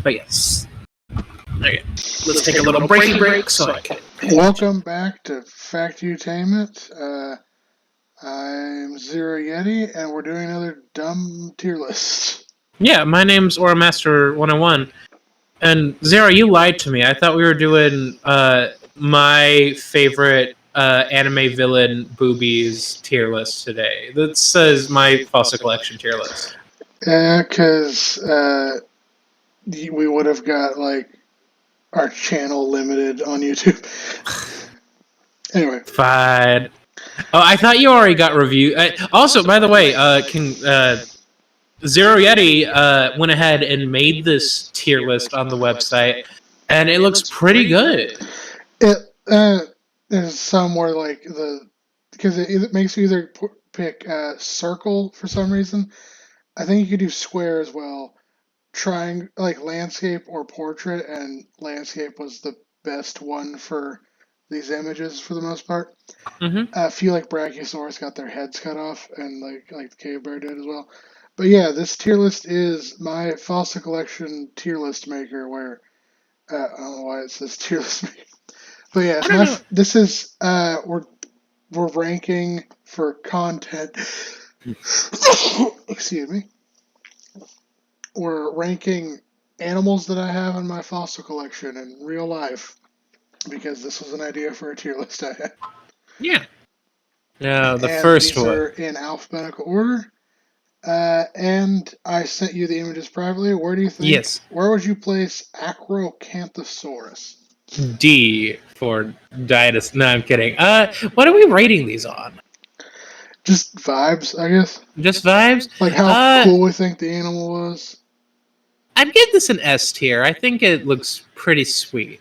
But yes. Okay. Let's take a little break so I can. Welcome back to Factutainment. I'm Zero Yeti, and we're doing another dumb tier list. Yeah, my name's Auramaster101. And Zero, you lied to me. I thought we were doing my favorite anime villain boobies tier list today. That says my fossil collection tier list. Because we would have got like our channel limited on YouTube. Anyway. Fine. Oh, I thought you already got review. Also, by the way, Zero Yeti went ahead and made this tier list on the website, and it looks pretty good. There's somewhere like because it makes you either pick circle for some reason. I think you could do square as well. Trying like landscape or portrait, and landscape was the best one for these images for the most part. Mm-hmm. I feel like Brachiosaurus got their heads cut off, and like the cave bear did as well. But yeah, this tier list is my fossil collection tier list maker. Where I don't know why it says tier list maker, but yeah, this is we're ranking for content. Excuse me. We're ranking animals that I have in my fossil collection in real life, because this was an idea for a tier list I had. Yeah. No, the and first these one. are in alphabetical order. And I sent you the images privately. Where do you think? Yes. Where would you place Acrocanthosaurus? D for Dinosaur. No, I'm kidding. What are we rating these on? Just vibes, I guess. Just vibes? Like how cool we think the animal was. I'd give this an S tier. I think it looks pretty sweet.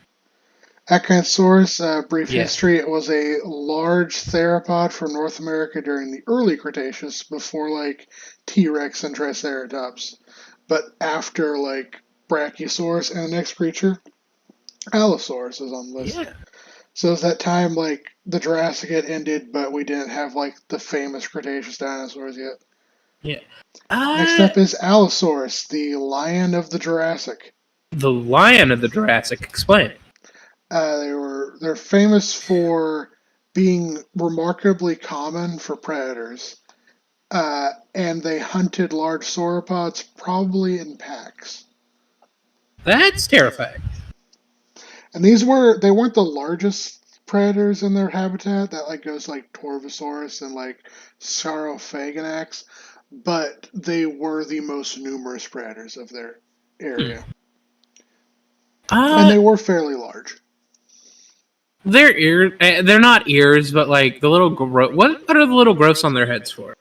Acrocanthosaurus, brief history, it was a large theropod from North America during the early Cretaceous, before like T-Rex and Triceratops. But after like Brachiosaurus and the next creature, Allosaurus is on the list. Yeah. So it's that time like the Jurassic had ended, but we didn't have like the famous Cretaceous dinosaurs yet. Yeah. Next up is Allosaurus, the lion of the Jurassic. The lion of the Jurassic. Explain. They're famous for being remarkably common for predators, and they hunted large sauropods, probably in packs. That's terrifying. And they weren't the largest predators in their habitat. That like goes like Torvosaurus and like Saurophaganax, but they were the most numerous predators of their area, and they were fairly large. Their ears, they're not ears, but like the little what are the little growths on their heads for?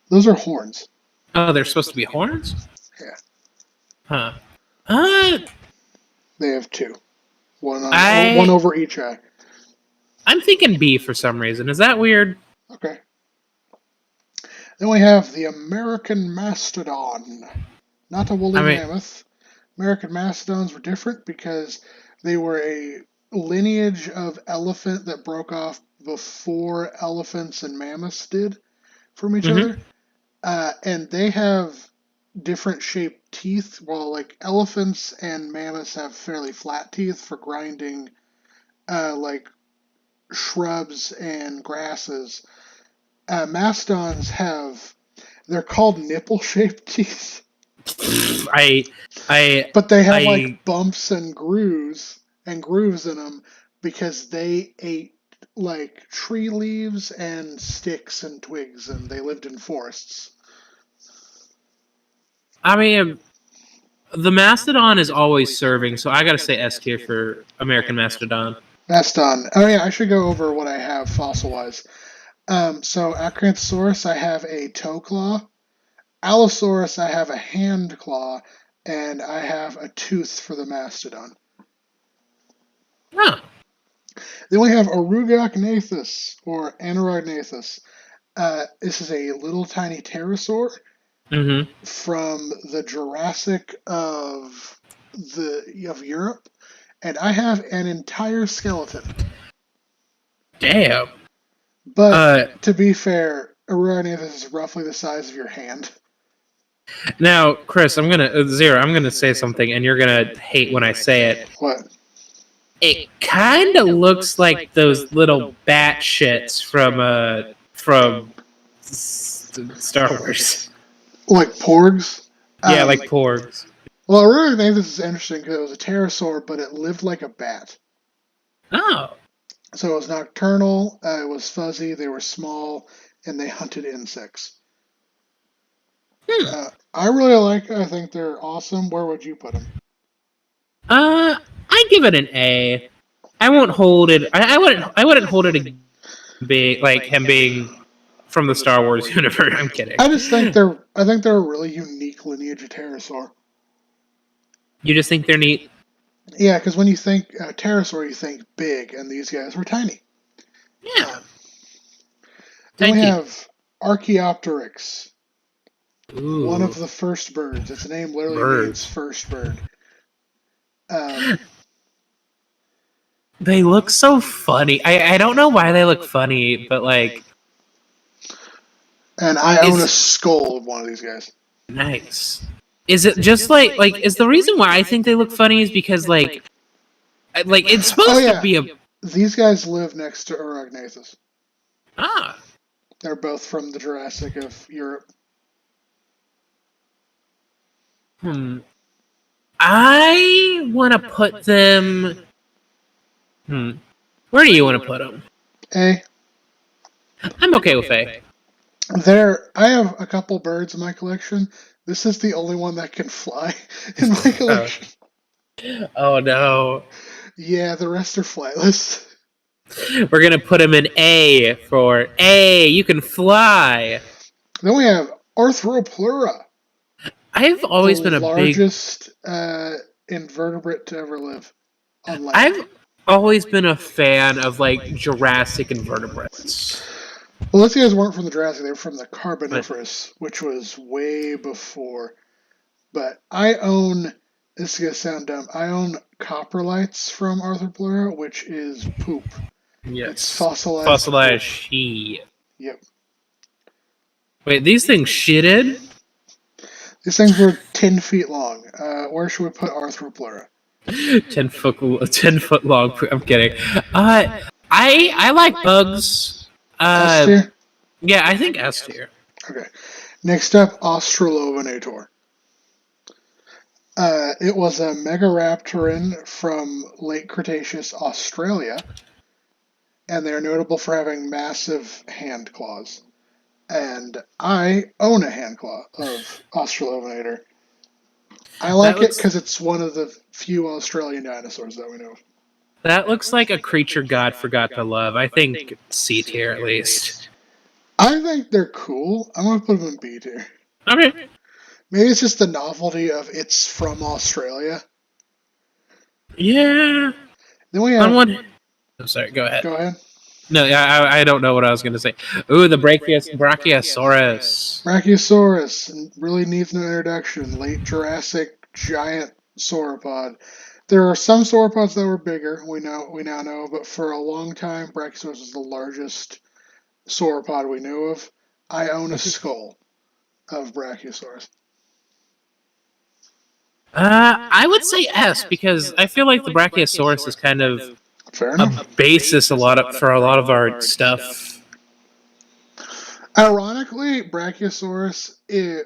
Those are horns. Oh, they're supposed to be horns? Yeah. Huh. They have two. One over each eye. I'm thinking B for some reason. Is that weird? Okay. Then we have the American Mastodon. Not a woolly mammoth. American Mastodons were different because they were a lineage of elephant that broke off before elephants and mammoths did from each other. And they have different shaped teeth, while like elephants and mammoths have fairly flat teeth for grinding like shrubs and grasses. Mastodons they're called nipple shaped teeth. But they have like bumps and grooves in them because they ate like tree leaves and sticks and twigs, and they lived in forests. I mean, the Mastodon is always serving, so I gotta say S tier for American Mastodon. Mastodon. Oh yeah, I should go over what I have fossil-wise. So Acranthosaurus, I have a toe claw. Allosaurus, I have a hand claw, and I have a tooth for the Mastodon. Huh. Then we have Arugognathus, or Anorognathus. This is a little tiny pterosaur from the Jurassic of Europe, and I have an entire skeleton. Damn. But to be fair, Arugognathus is roughly the size of your hand. Now, Chris, I'm gonna say something, and you're gonna hate when I say it. What? It kind of looks like those little bat shits from Star Wars. Like porgs? Yeah, like porgs. Well, I really think this is interesting because it was a pterosaur, but it lived like a bat. Oh, So it was nocturnal, it was fuzzy, they were small, and they hunted insects. hmm. I really like it. I think they're awesome. Where would you put them? I give it an A. I won't hold it. I wouldn't hold it a being like him being from the Star Wars universe. I'm kidding. I just think they're a really unique lineage of pterosaur. You just think they're neat? Yeah, because when you think pterosaur, you think big, and these guys were tiny. Yeah, Then we tiny. have Archaeopteryx, one of Ooh, the first birds. Its name literally means birds. first bird. Um, They look so funny. I don't know why they look funny, but like and I own a it's skull of one of these guys. nice. Is it just like is the reason why I think they look funny is because like it's Oh supposed to yeah, be a these guys live next to Urognathus. ah They're both from the Jurassic of Europe. hmm. I want to put them. Hmm. Where do you want to put them? A. I'm okay with A. I have a couple birds in my collection. This is the only one that can fly in my Oh, collection. oh no. Yeah, the rest are flightless. We're gonna put him in A for A. You can fly. Then we have Arthropleura, I've the always been a big. largest invertebrate to ever live on land. I've always been a fan of like Jurassic invertebrates. Well, those guys weren't from the Jurassic; they were from the But Carboniferous, which was way before. But I own. This is gonna sound dumb. I own coprolites from Arthropleura, which is poop. It's yes, fossilized fossilized poop. shit. Yep. Wait, these things shitted? These things were 10 feet long. Where should we put Arthropleura? 10 foot long. I'm kidding. I like bugs. S Uh, tier? yeah, I think S tier. Okay. Next up, Australopithecus. It was a megaraptoran from late Cretaceous Australia, and they are notable for having massive hand claws. And I own a hand claw of Australopithecus. I That like it looks because it's one of the few Australian dinosaurs that we know of. that looks like a creature God forgot to love. I think C tier at least. I think they're cool. I'm gonna put them in B tier. Okay. Maybe it's just the novelty of it's from Australia. Yeah. Then we On have. one. I'm sorry. Go ahead. Go ahead. No, yeah, I don't know what I was going to say. Ooh, the Brachiosaurus. Brachiosaurus really needs no introduction. Late Jurassic giant sauropod. There are some sauropods that were bigger. We now know, but for a long time, Brachiosaurus was the largest sauropod we knew of. I own a skull of Brachiosaurus. I would say S because I feel like the Brachiosaurus is kind of Fair a enough. basis for a lot of our stuff. Ironically, Brachiosaurus,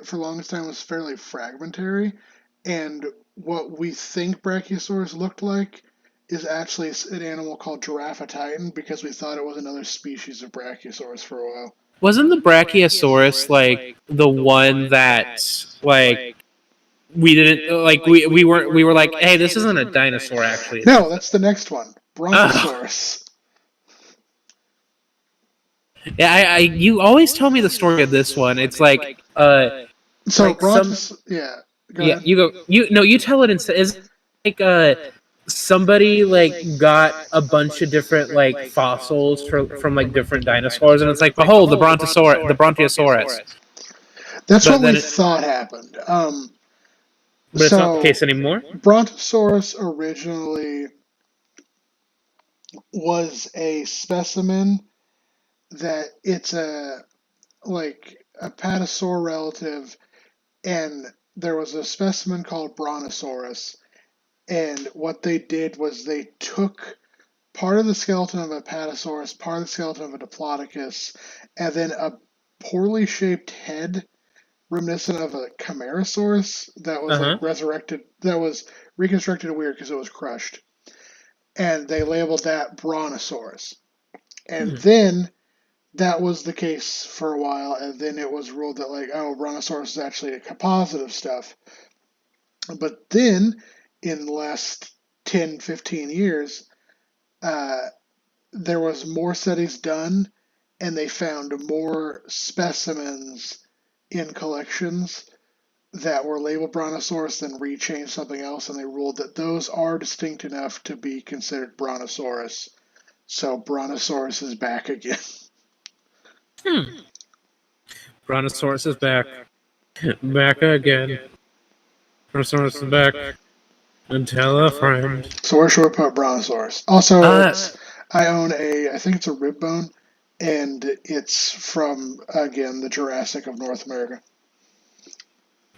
for the longest time, was fairly fragmentary, and what we think Brachiosaurus looked like is actually an animal called Giraffatitan because we thought it was another species of Brachiosaurus for a while. Wasn't the Brachiosaurus like the one that like we didn't like we were like, hey, this isn't a dinosaur actually. No, that's the next one. Oh. Brontosaurus. Yeah, you always tell me the story of this one. It's So like some Brontos, yeah. Go yeah, ahead. you go you no, you tell it instead. Is like somebody like got a bunch of different like fossils from like different dinosaurs, and it's like, behold, the Brontosaurus. That's But what we then it, thought happened. but it's not the So case anymore. Brontosaurus originally was a specimen that it's a like a patasaur relative, and there was a specimen called Brontosaurus. And what they did was they took part of the skeleton of a Apatosaurus, part of the skeleton of a Diplodocus, and then a poorly shaped head reminiscent of a Camarasaurus that was like resurrected, that was reconstructed weird because it was crushed. And they labeled that Brontosaurus. And then that was the case for a while, and then it was ruled that, like, oh, Brontosaurus is actually a composite of stuff. But then, in the last 10, 15 years, there was more studies done, and they found more specimens in collections that were labeled Brontosaurus, then rechanged something else, and they ruled that those are distinct enough to be considered Brontosaurus. So Brontosaurus is back again. Brontosaurus is back. Back again. Brontosaurus is back. And tell a friend. So where should we put Brontosaurus? Also, I own I think it's a rib bone, and it's from, again, the Jurassic of North America.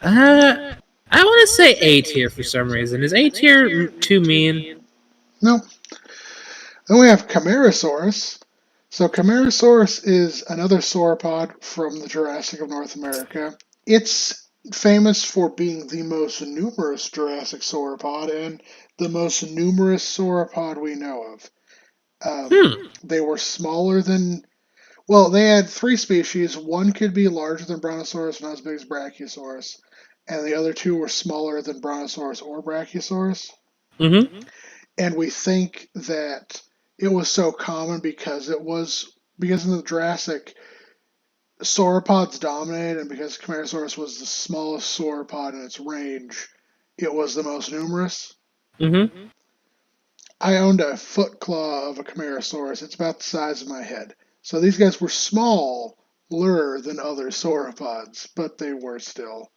I want to say A tier for some reason. Is A tier too mean? No. Then we have Camarasaurus. So Camarasaurus is another sauropod from the Jurassic of North America. It's famous for being the most numerous Jurassic sauropod and the most numerous sauropod we know of. They were smaller than... Well, they had 3 species. One could be larger than Brontosaurus, not as big as Brachiosaurus. And the other 2 were smaller than Brontosaurus or Brachiosaurus. And we think that it was so common because in the Jurassic, sauropods dominated, and because Camarasaurus was the smallest sauropod in its range, it was the most numerous. I owned a foot claw of a Camarasaurus. It's about the size of my head. So these guys were smaller than other sauropods, but they were still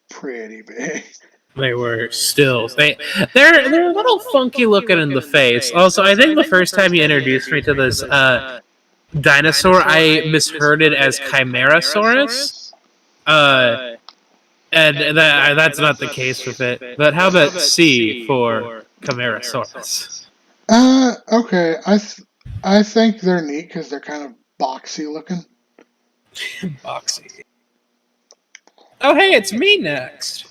pretty big. They were still. They're a little funky looking in the face. Also, I think the first time you introduced me to this dinosaur, I misheard it as Chimerasaurus. And that's not the case with it. But how about C for Chimerasaurus? Okay. I think they're neat because they're kind of boxy looking. Boxy. Oh, hey, it's me next.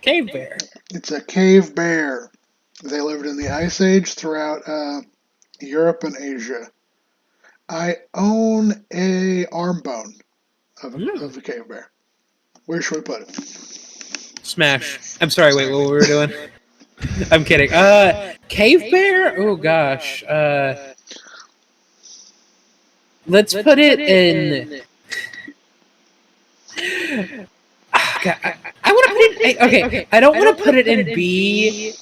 Cave bear. It's a cave bear. They lived in the Ice Age throughout Europe and Asia. I own a arm bone of a cave bear. Where should we put it? Smash. I'm sorry, wait, what were we doing? I'm kidding. Cave bear? Oh gosh. Let's put it in. God, I want to put it. Okay, I don't want to put it in B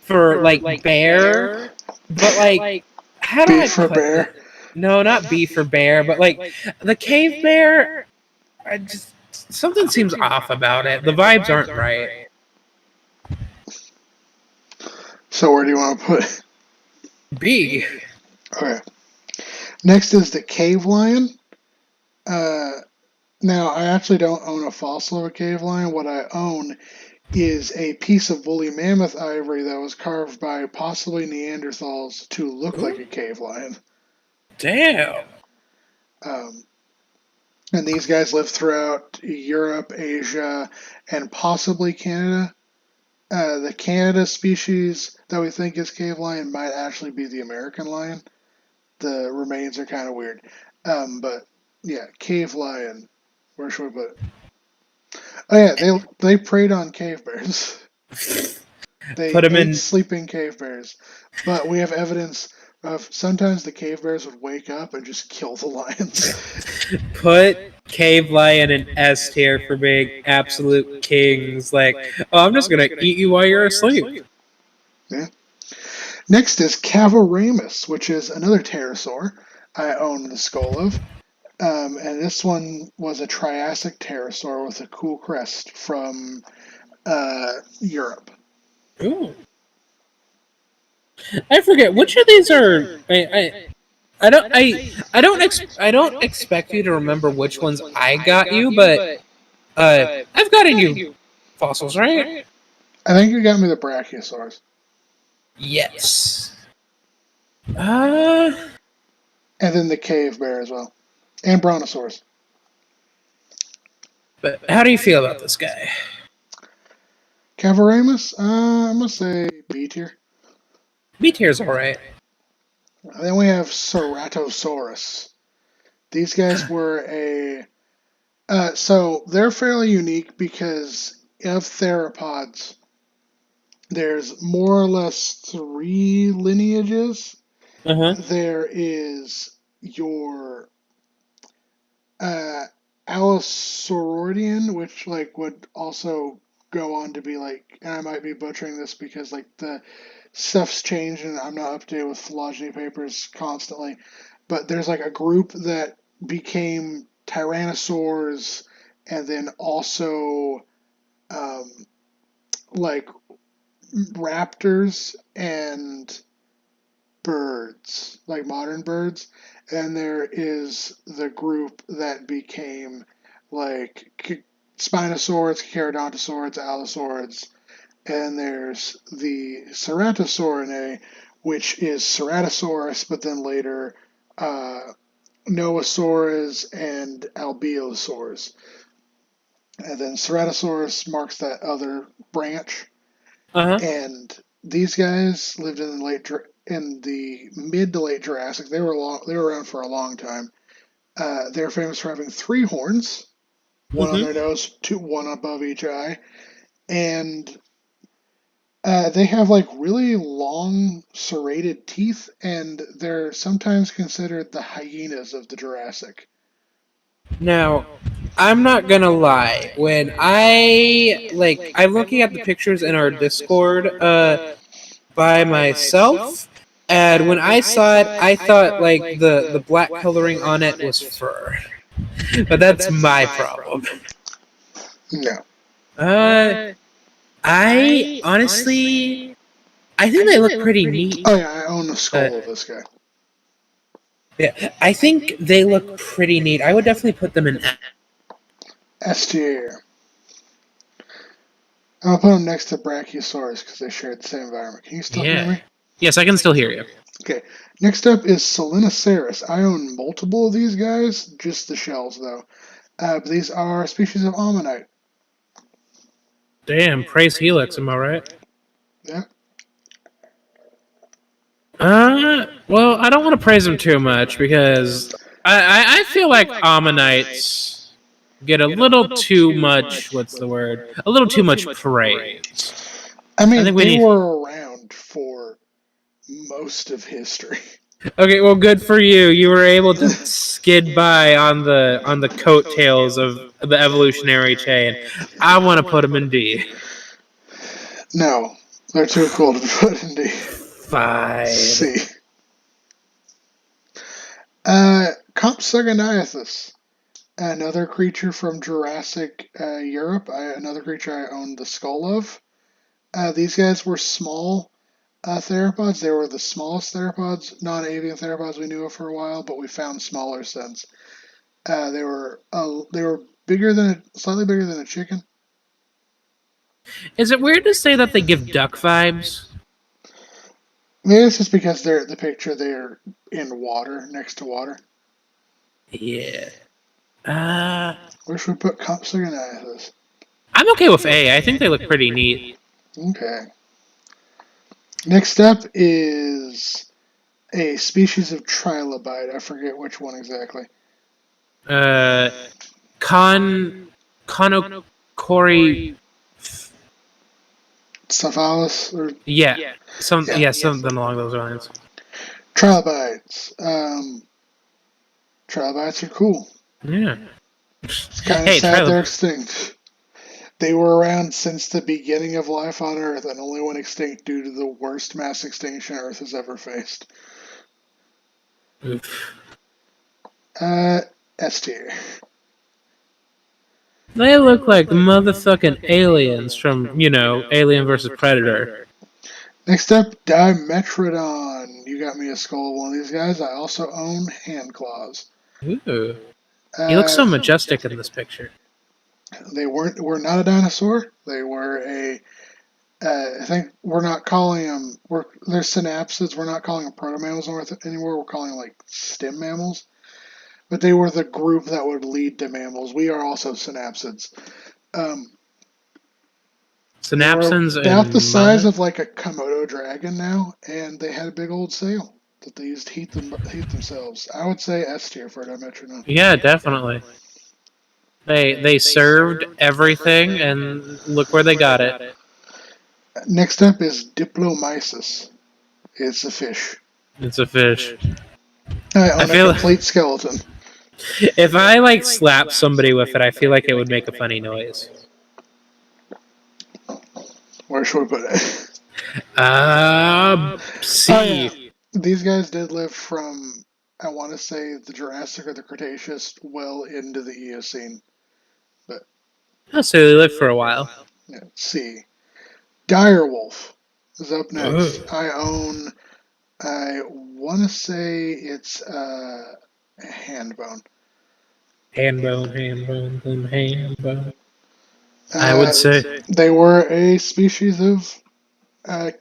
for like bear, but like how do I put bear? No, not B for bear, but like the cave bear. Something seems off about it. The vibes aren't right. So where do you want to put it? B. Okay. Next is the cave lion. Now, I actually don't own a fossil of a cave lion. What I own is a piece of woolly mammoth ivory that was carved by possibly Neanderthals to look like a cave lion. Damn. And these guys live throughout Europe, Asia, and possibly Canada. The Canada species that we think is cave lion might actually be the American lion. The remains are kind of weird. But yeah, cave lion. Where should we put it? Oh yeah, they preyed on cave bears. They put them in sleeping cave bears. But we have evidence of sometimes the cave bears would wake up and just kill the lions. Put cave lion in S tier for being absolute kings. Like, oh, I'm just gonna eat you while you're asleep. Yeah. Next is Cavaramus, which is another pterosaur I own the skull of. And this one was a Triassic pterosaur with a cool crest from Europe. Ooh. I forget which of these are. I don't expect you to remember which ones I got you, but I've gotten you fossils, right? I think you got me the Brachiosaurus. Yes. And then the cave bear as well. And Brontosaurus. But how do you feel about this guy? Cavaramus, I'm going to say B tier. B tier's alright. Then we have Ceratosaurus. These guys were so they're fairly unique because of theropods, there's more or less three lineages. There is your Allosauridian, which would also go on to be and I might be butchering this because the stuff's changed and I'm not up to date with phylogeny papers constantly, but there's a group that became tyrannosaurs and then also like raptors and birds, like modern birds, and there is the group that became Spinosaurids, Charodontosaurids, Allosaurids, and there's the Ceratosaurinae, which is Ceratosaurus, but then later Noasaurs and Albeosaurs. And then Ceratosaurus marks that other branch. And these guys lived in the mid to late Jurassic. They were around for a long time. They're famous for having three horns, one on their nose, one above each eye, and they have really long serrated teeth, and they're sometimes considered the hyenas of the Jurassic. Now, I'm not gonna lie. When I'm looking at the pictures in our Discord by myself, and when I saw it, I thought the black coloring on it was fur. But that's my problem. No. I honestly, I think they look pretty neat. Oh yeah, I own the skull of this guy. Yeah, I think they look pretty neat. I would definitely put them in S tier. I'll put them next to Brachiosaurus because they share the same environment. Can you still hear me? Yes, I can still hear you. Okay. Next up is Selenoceras. I own multiple of these guys, just the shells though. But these are species of ammonite. Damn, praise Helix, am I right? Yeah. Well, I don't want to praise them too much because I feel like ammonites get a little too much. What's the word? A little too much praise. I mean, they were around for most of history. Okay, well, good for you. You were able to skid by on the coattails of the evolutionary chain. I want to put them in D. No, they're too cool to be put in D. Fine. C. Compsognathus, another creature from Jurassic Europe. Another creature I own the skull of. These guys were small theropods. They were the smallest theropods, non-avian theropods we knew of for a while, but we found smaller since. They were slightly bigger than a chicken. Is it weird to say that they give duck vibes? Maybe it's just because they're the picture. They're in water, next to water. Yeah. Where should we put Compsognathus? I'm okay with A. I think they look pretty neat. Okay. Next up is a species of trilobite. I forget which one exactly. Conocori. Cephalus or something along those lines. Trilobites. Trilobites are cool. Yeah. It's kind of sad they're extinct. They were around since the beginning of life on Earth and only went extinct due to the worst mass extinction Earth has ever faced. Oof. S tier. They look like motherfucking aliens from, Alien vs. Predator. Next up, Dimetrodon. You got me a skull of one of these guys. I also own hand claws. Ooh. He looks so majestic in this picture. They were not a dinosaur. They were a I think we're not calling them. They're synapsids. We're not calling them proto-mammals anymore. We're calling them like stem mammals. But they were the group that would lead to mammals. We are also synapsids. Um, they were Synapsins about the and size mud. of like a Komodo dragon now, and they had a big old sail that they used to heat themselves. I would say S tier for Dimetrodon. Yeah, definitely. They served everything, and look where they got it. Next up is Diplomyces. It's a fish. It's a fish. I I own a feel complete skeleton. if I like slap somebody with it, I feel like it would make a funny noise. Where should we put it? Oh yeah, C. these guys did live from I want to say the Jurassic or the Cretaceous well into the Eocene. But Oh, so they lived for a while. yeah, C. Direwolf is up next. Ugh. I want to say it's a hand bone. Hand bone, hand bone, hand bone. I would Uh, say. they were a species of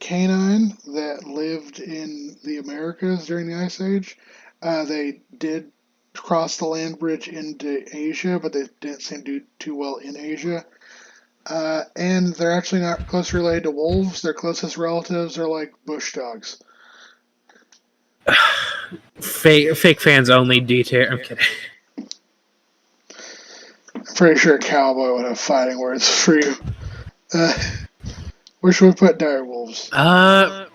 canine that lived in the Americas during the Ice Age. They did cross the land bridge into Asia, but they didn't seem to do too well in Asia. And they're actually not closely related to wolves. Their closest relatives are like bush dogs. Fake fans only D tier. I'm kidding. I'm pretty sure a cowboy would have fighting words for you. Uh, where should we put dire wolves? I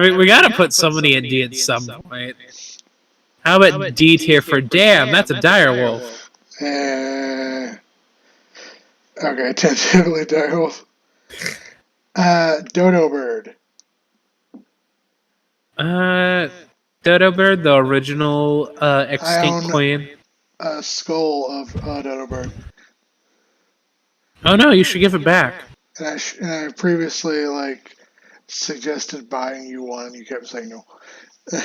mean, we gotta put somebody in D at some point. How about D tier for damn? That's a dire wolf. Uh, okay, tentatively dire wolf. Dodo bird. Uh, Dodo bird, the original I extinct own queen. a skull of dodo bird, Oh no, you should give it back. and I previously like suggested buying you one, and you kept saying no. But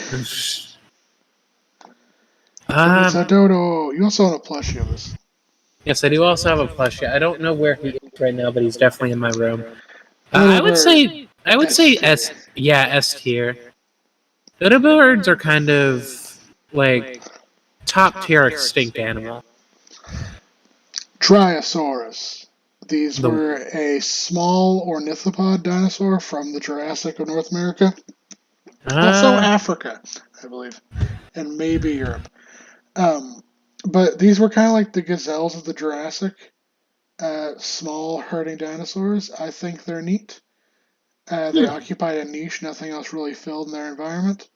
it's a um, dodo. You also own a plushie of this. yes, I do also have a plushie. I don't know where he is right now, but he's definitely in my room. Dodo bird. I would S say tier. S tier. Dodo birds are kind of like top tier extinct animal. Dryosaurus. These The were a small ornithopod dinosaur from the Jurassic of North America, also uh, Africa, I believe, and maybe Europe. Um, but these were kind of like the gazelles of the Jurassic, small herding dinosaurs. I think they're neat. They occupied a niche nothing else really filled in their environment,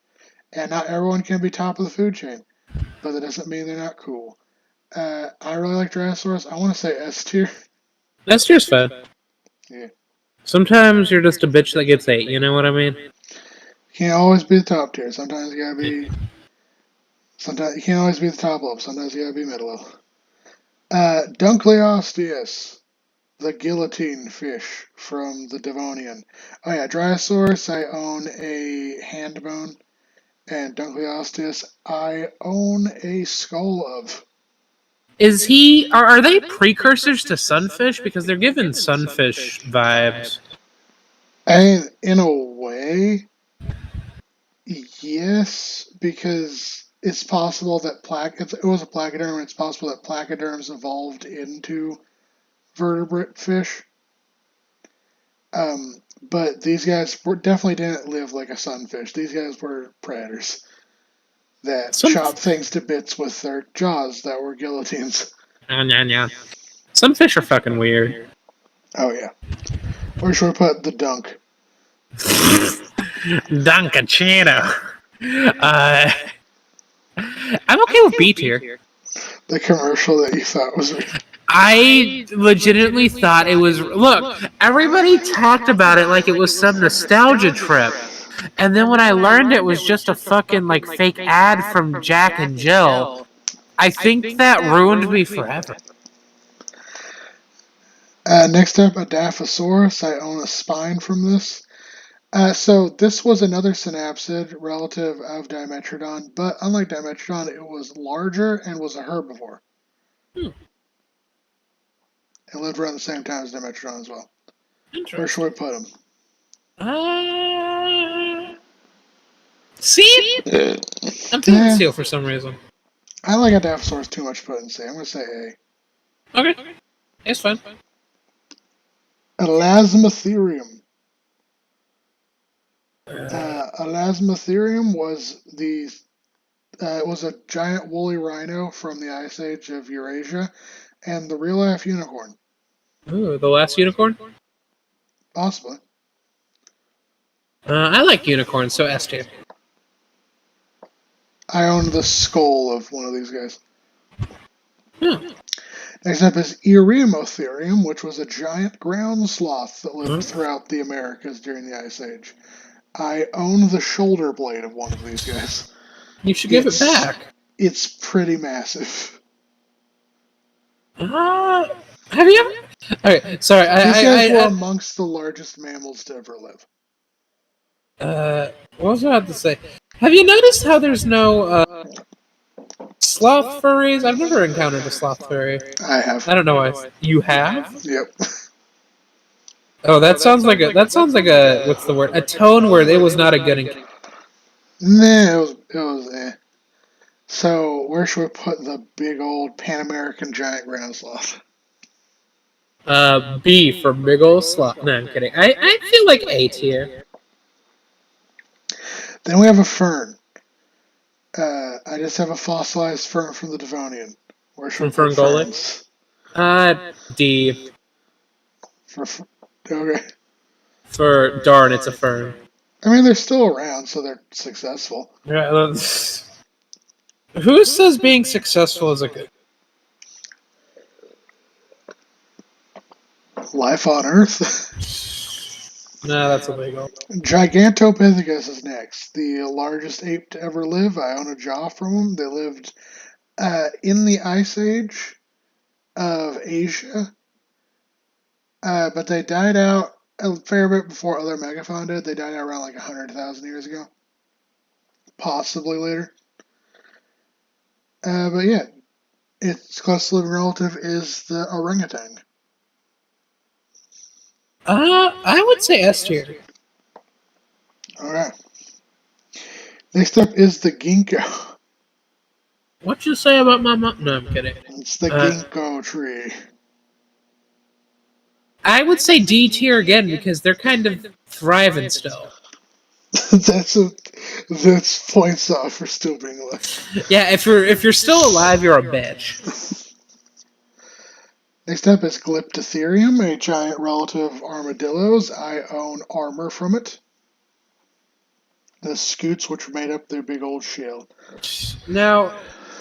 and not everyone can be top of the food chain, but that doesn't mean they're not cool. I really like Dryosaurus. I want to say S tier. S tier's fun. Yeah. Sometimes you're just a bitch that gets ate. You know what I mean? Can't always be the top tier. Sometimes you gotta be. Sometimes you can't always be the top level. Sometimes you gotta be middle level. Dunkleosteus, the guillotine fish from the Devonian. Oh yeah, Dryosaurus. I own a hand bone, and Dunkleosteus. I own a skull of. Is he? Are they precursors to sunfish? Because they're given sunfish vibes. And in a way, yes, because it's possible that it was a placoderm, and it's possible that placoderms evolved into vertebrate fish. But these guys definitely didn't live like a sunfish. These guys were predators that Some, chop things to bits with their jaws that were guillotines. yeah. Some fish are fucking weird. Oh yeah. Where should we put the dunk? Dunkachino. Uh, I'm okay with B tier. The commercial that you thought was real. I legitimately thought it was. Look, everybody talked about it like it was some nostalgia trip. And then when I learned it was just a fucking like fake ad from Jack and Jill, I think that ruined me forever. Next up, a Dilophosaurus. I own a spine from this. So this was another synapsid relative of Dimetrodon, but unlike Dimetrodon, it was larger and was a herbivore. Hmm. and lived around the same time as Dimetrodon as well. Where should Interesting. we put him? C? I'm feeling C for some reason. I like Adaphosaurus too much to put in C. I'm going to say A. Okay. It's fine. Elasmotherium. Elasmotherium was a giant woolly rhino from the Ice Age of Eurasia, and the real-life unicorn. Ooh, the last unicorn? Possibly. I like unicorns, so S tier. I own the skull of one of these guys. Hmm. Next up is Eremotherium, which was a giant ground sloth that lived throughout the Americas during the Ice Age. I own the shoulder blade of one of these guys. You should give it back. It's pretty massive. Have you ever? Okay, sorry. These guys were amongst the largest mammals to ever live. What was I about to say? Have you noticed how there's no sloth furries? I've never encountered a sloth furry. I have. I don't know why. You have? Yep. Oh, that sounds like a what's the word? A tone where it was not a good encounter. Nah, it was eh. So where should we put the big old Pan American giant ground sloth? B for big ol' sloth. No, I'm kidding. I feel like A tier. Then we have a fern. I just have a fossilized fern from the Devonian. Where should we put ferns? D. Okay. For darn, it's a fern. I mean, they're still around, so they're successful. Yeah, who says being successful is a good? Life on Earth. No, that's illegal. Gigantopithecus is next. The largest ape to ever live. I own a jaw from them. They lived in the Ice Age of Asia, but they died out a fair bit before other megafauna did. They died out around like 100,000 years ago. Possibly later. But yeah, its closest living relative is the orangutan. I would say S tier. Alright. Next up is the ginkgo. What you say about my mom? No, I'm kidding. It's the ginkgo tree. I would say D tier again because they're kind of thriving still. That's points off for still being alive. Yeah, if you're still alive, you're a bitch. Next up is Glyptotherium, a giant relative of armadillos. I own armor from it. The scutes, which made up their big old shield. Now,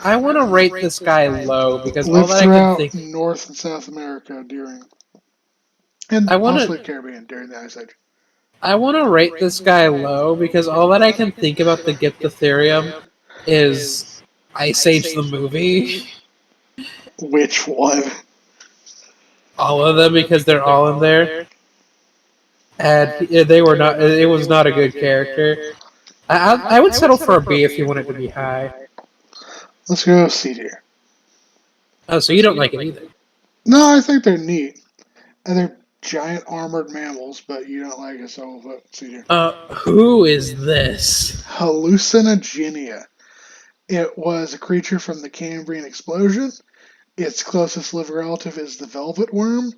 I want to rate this guy low because all that I can think. North and South America and possibly Caribbean during the Ice Age. I want to rate this guy low because all that I can think about the Glyptotherium is Ice Age the movie. Which one? All of them because they're all in there, and they were not. It was not a good character. I would settle for a B if you want it to be high. Let's go C tier. Oh, so you don't like it either? No, I think they're neat. And they're giant armored mammals, but you don't like it, so we'll put C tier. Who is this? Hallucinogenia. It was a creature from the Cambrian explosion. Its closest living relative is the velvet worm.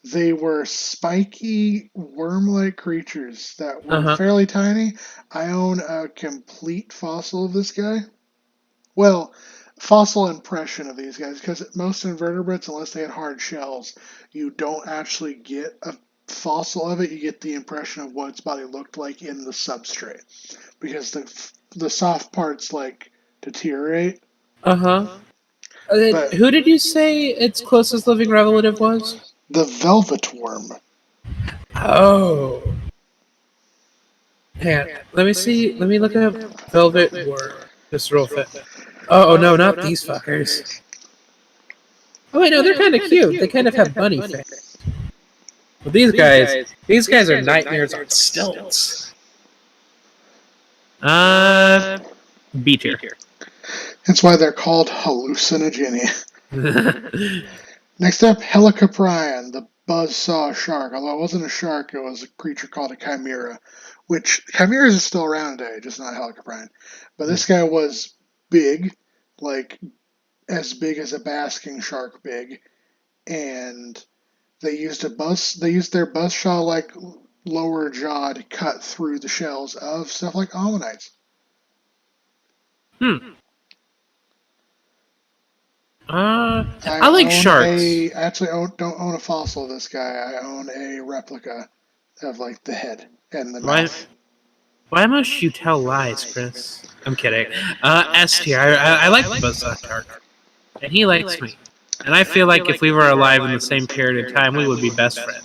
They were spiky, worm-like creatures that were fairly tiny. I own a complete fossil of this guy. Well, fossil impression of these guys, because most invertebrates, unless they had hard shells, you don't actually get a fossil of it. You get the impression of what its body looked like in the substrate, because the soft parts like deteriorate. Who did you say its closest living relative was? The velvet worm. Oh. Hang on. Let me see. Let me look up velvet worm. Just real fast. Oh no, not these fuckers. Oh wait, no, they're kind of cute. They kind of have bunny face. But these guys are nightmares on stilts. B tier. That's why they're called hallucinogenia. Next up, Helicoprion, the buzzsaw shark. Although it wasn't a shark, it was a creature called a chimera, which chimeras are still around today, just not Helicoprion. But this guy was big, like as big as a basking shark big, and they used their buzzsaw like lower jaw to cut through the shells of stuff like ammonites. Hmm. I I like own sharks. don't own a fossil of this guy. I own a replica of like the head and the Why? mouth. Why must you tell lies, Chris? I'm kidding. S tier. I like the buzzsaw shark, and he likes me. And I feel like if we were alive in the same period of time, we would be best friends.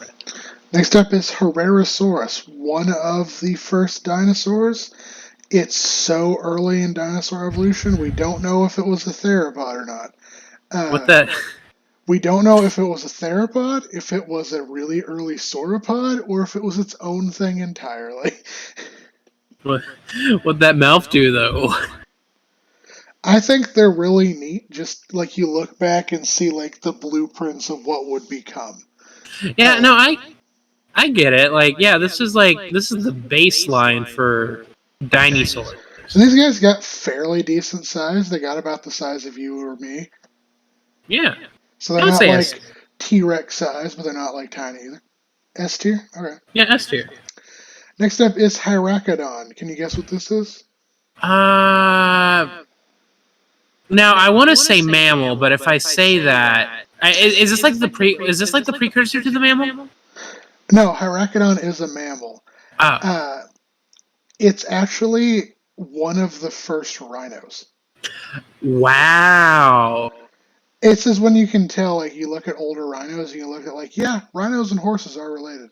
Next up is Herrerasaurus, one of the first dinosaurs. It's so early in dinosaur evolution, we don't know if it was a theropod or not. What that? We don't know if it was a theropod, if it was a really early sauropod, or if it was its own thing entirely. What that mouth do though? I think they're really neat, just like you look back and see like the blueprints of what would become. Yeah, no, I get it. Like, yeah, this is the baseline for dinosaurs. And these guys got fairly decent size. They got about the size of you or me. Yeah, So they're I would not say like T-Rex size, but they're not like tiny either. S tier? Okay. yeah, S tier. Next up is Hyrachodon. Can you guess what this is? Uh, Now I want to say mammal, but if I say that, is this like the pre? Is this like the precursor to the mammal? No, Hyrachodon is a mammal. Oh, Uh, it's actually one of the first rhinos. wow. It's just when you can tell, like, you look at older rhinos and you look at, like, yeah, rhinos and horses are related.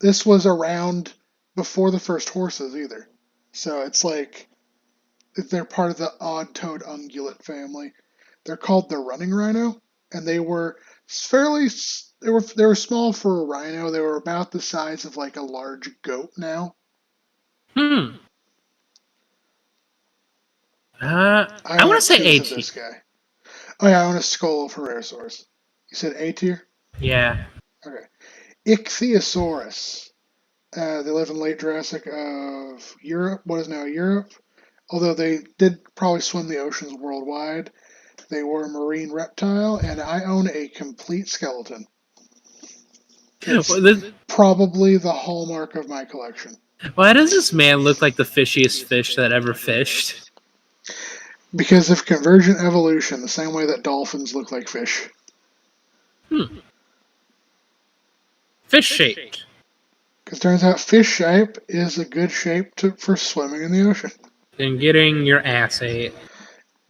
This was around before the first horses, either. So it's like, they're part of the odd-toed ungulate family. They're called the running rhino, and they were fairly, they were small for a rhino. They were about the size of, like, a large goat now. Hmm. I I own want to say two of AT. this guy. Oh yeah, I own a skull of Herrerasaurus. You said A tier? Yeah. Okay. Ichthyosaurus. They live in late Jurassic of Europe, what is now Europe. Although they did probably swim the oceans worldwide, they were a marine reptile, and I own a complete skeleton. It's probably the hallmark of my collection. Why does this man look like the fishiest fish that ever fished? Because of convergent evolution, the same way that dolphins look like fish. Hmm. Fish shaped. Because turns out fish shape is a good shape for swimming in the ocean. And getting your ass ate.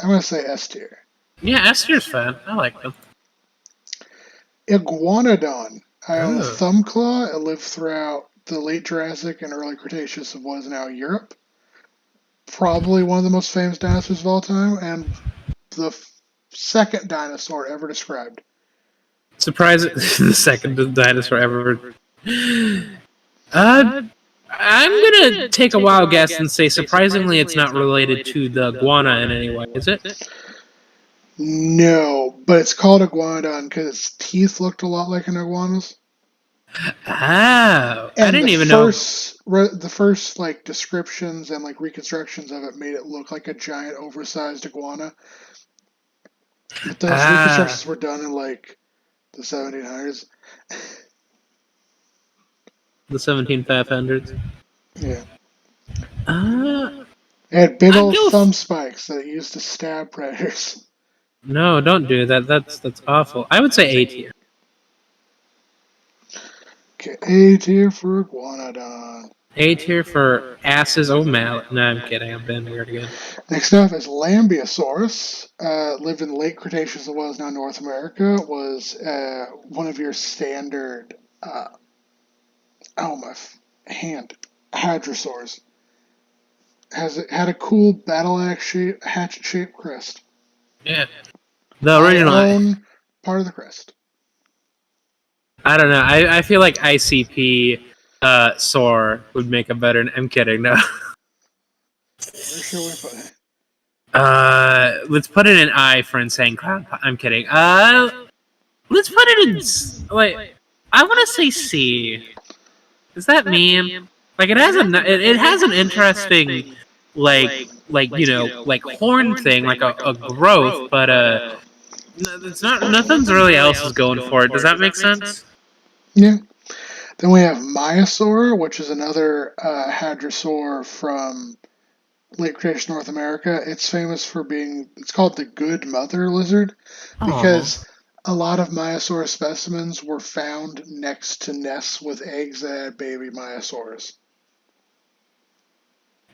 I'm going to say S tier. Yeah, S tier's fun. I like them. Iguanodon. I own a Oh. thumb claw. It lived throughout the late Jurassic and early Cretaceous of what is now Europe. Probably one of the most famous dinosaurs of all time, and the second dinosaur ever described. Surprise! The second dinosaur ever. I'm gonna take a wild guess and say surprisingly it's not related to the iguana in any way, is it? No, but it's called Iguanodon because its teeth looked a lot like an iguana's. Oh, I And didn't even know. the first like descriptions and like reconstructions of it made it look like a giant oversized iguana. But those Ah, reconstructions were done in like the 1700s. the 17500s. Yeah. Uh, It had big I'd old go. thumb spikes that it used to stab predators. No, don't do that. That's awful. I would say A tier. Okay, A tier for Iguanodon. A tier for asses. Oh, mallet. No, I'm kidding. I'm being weird again. Next up is Lambeosaurus. Lived in the late Cretaceous of what is now North America. Was one of your standard, oh my hand, hadrosaurs. Had a cool battle axe shape, hatchet shaped crest. Yeah, the I original. own part of the crest. I don't know. I feel like ICP Soar would make a better. I'm kidding. No. Where should we put it? Let's put it in I for insane clown. I'm kidding. Let's put it in I want to say C. Is that meme? Like it has an interesting like horn thing, like a growth, but it's not nothing's really else is going for it. Does that make sense? Yeah. Then we have Myosaur, which is another hadrosaur from late Cretaceous North America. It's famous for it's called the good mother lizard because a lot of Myosaur specimens were found next to nests with eggs that had baby Myosaurs.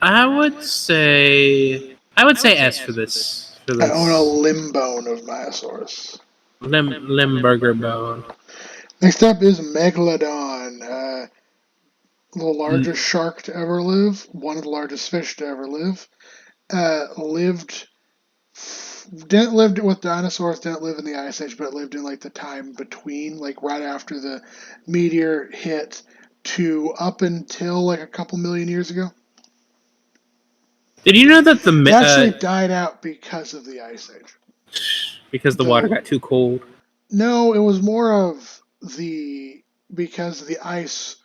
I would say S for this. I own a limb bone of Myosaurus. Limburger bone. Next up is Megalodon, the largest shark to ever live, one of the largest fish to ever live. Didn't live with dinosaurs, didn't live in the Ice Age, but it lived in like the time between, like right after the meteor hit to up until like a couple million years ago. Did you know that it actually died out because of the Ice Age? Because the water got too cold? No, it was more of because the ice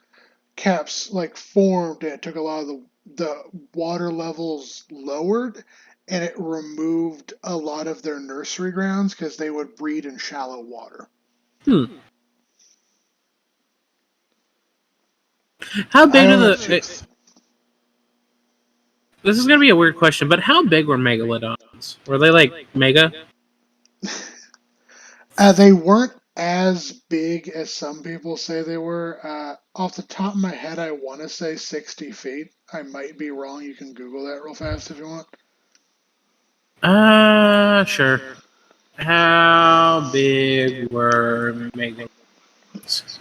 caps like formed and it took a lot of the water levels lowered and it removed a lot of their nursery grounds because they would breed in shallow water. How big are the... This is going to be a weird question, but how big were megalodons? Were they like mega? They weren't as big as some people say they were. Off the top of my head, I want to say 60 feet. I might be wrong. You can Google that real fast if you want. Sure. How big were megalodons?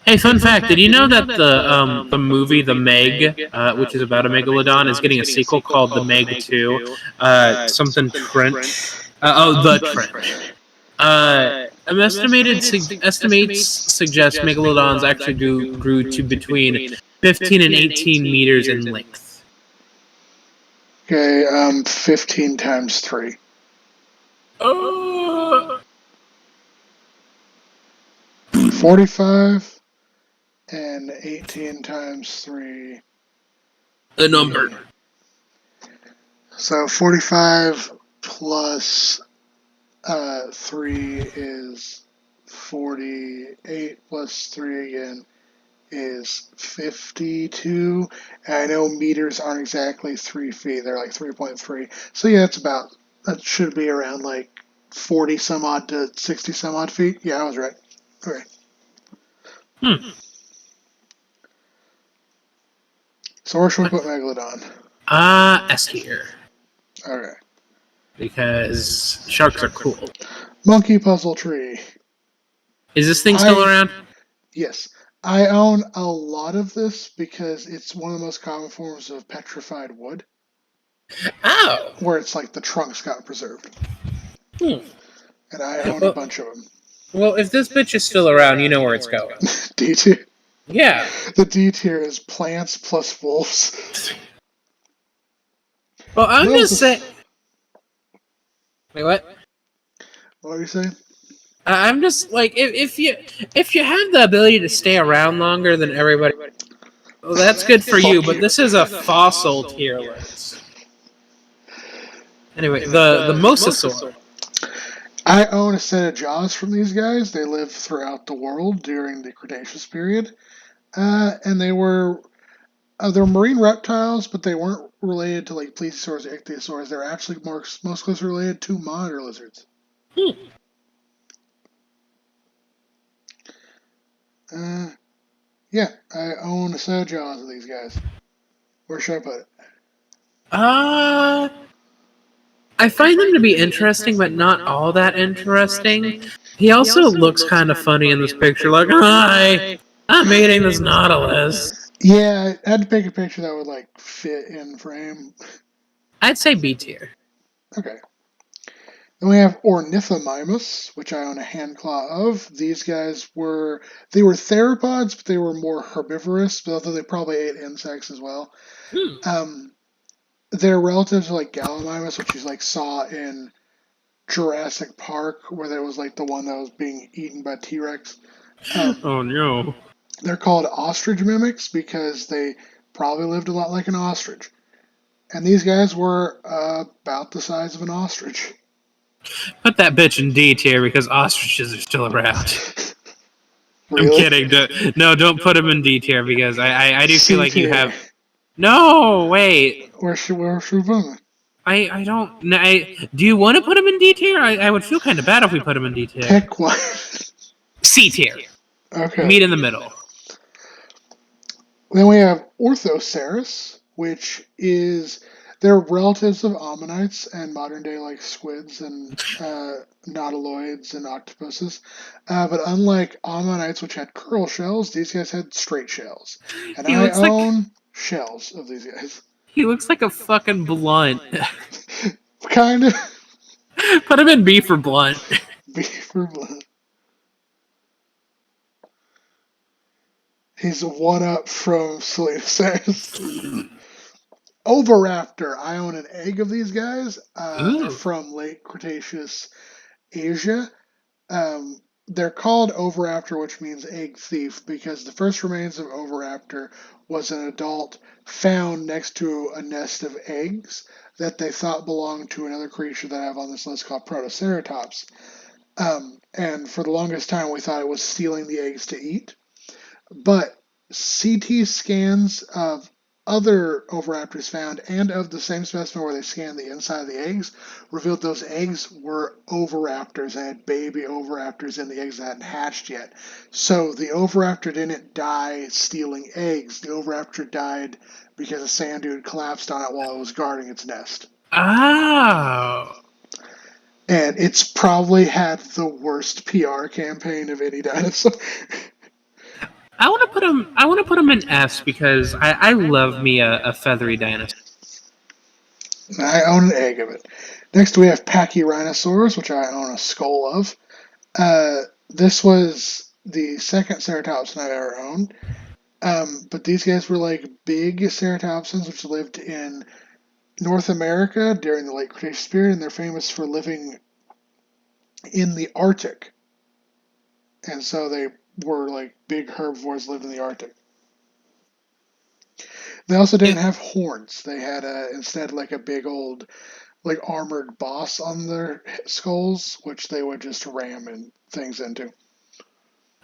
Hey, fun fact! Did you know that the movie The Meg, which is about a megalodon, is getting a sequel called The Meg 2? Something Trench. The Trench. Estimates suggest megalodons actually grew to between 15 and 18 meters in length. Okay, 15 times 3. 45 and 18 times 3. The number. So 45 plus 3 is 48 plus 3 again is 52. And I know meters aren't exactly 3 feet, they're like 3.3. So yeah, that should be around like 40 some odd to 60 some odd feet. Yeah, I was right. Okay. So where should we put Megalodon? S tier. Alright. Because sharks are cool. Monkey Puzzle Tree. Is this thing still around? Yes. I own a lot of this because it's one of the most common forms of petrified wood. Oh! Where it's like the trunks got preserved. And I own a bunch of them. Well, if this bitch is still around, you know where it's going. D tier? Yeah. The D tier is plants plus wolves. Well, I'm just saying... Wait, what? What are you saying? I'm just like if you have the ability to stay around longer than everybody, well, that's good for you. But this is a fossil tier list. Anyway, the mosasaur. I own a set of jaws from these guys. They lived throughout the world during the Cretaceous period, and they're marine reptiles, but they weren't related to like plesiosaurs or ichthyosaurs. They're actually most closely related to monitor lizards. Yeah, I own a set of jaws of these guys. Where should I put it? I find them to be interesting, but not all that interesting. He also looks kind of funny in this picture, like, hi, I'm eating this nautilus. Yeah, I had to pick a picture that would like fit in frame. I'd say B tier. Okay. Then we have Ornithomimus, which I own a hand claw of. These guys were theropods, but they were more herbivorous, although they probably ate insects as well. They're relatives to like Gallimimus, which you like saw in Jurassic Park, where there was like the one that was being eaten by T-Rex. Oh no. They're called ostrich mimics because they probably lived a lot like an ostrich. And these guys were about the size of an ostrich. Put that bitch in D tier because ostriches are still around. I'm Really? kidding. No, don't put him in D tier because I do feel C like you tier. have. No, wait. Where should we put them? I don't. Do you want to put him in D tier? I would feel kind of bad if we put him in D tier. Pick one. C tier. Okay. Meet in the middle. Then we have Orthoceras, which is they're relatives of ammonites and modern day like squids and nautiloids and octopuses. But unlike ammonites, which had curl shells, these guys had straight shells. And He I looks like own shells of these guys. he looks like a fucking blunt. Kind of. Put him in B for blunt. Beaver blood. He's a one up from Salinosaurus. Oviraptor. I own an egg of these guys Ooh. from late Cretaceous Asia. They're called Oviraptor, which means egg thief, because the first remains of Oviraptor was an adult found next to a nest of eggs that they thought belonged to another creature that I have on this list called Protoceratops. And for the longest time, we thought it was stealing the eggs to eat. But CT scans of other oviraptors found and of the same specimen where they scanned the inside of the eggs revealed those eggs were oviraptors and had baby oviraptors in the eggs that hadn't hatched yet. So the oviraptor didn't die stealing eggs. The oviraptor died because a sand dune collapsed on it while it was guarding its nest. Oh. And it's probably had the worst PR campaign of any dinosaur. I want to put him. I want to put him in S because I love me a feathery dinosaur. I own an egg of it. Next, we have Pachyrhinosaurs, which I own a skull of. This was the second ceratopsin I've ever owned. But these guys were like big ceratopsins, which lived in North America during the late Cretaceous period, and they're famous for living in the Arctic. And so they were like big herbivores, lived in the Arctic. They also didn't have horns. They had instead like a big old like armored boss on their skulls, which they would just ram and things into.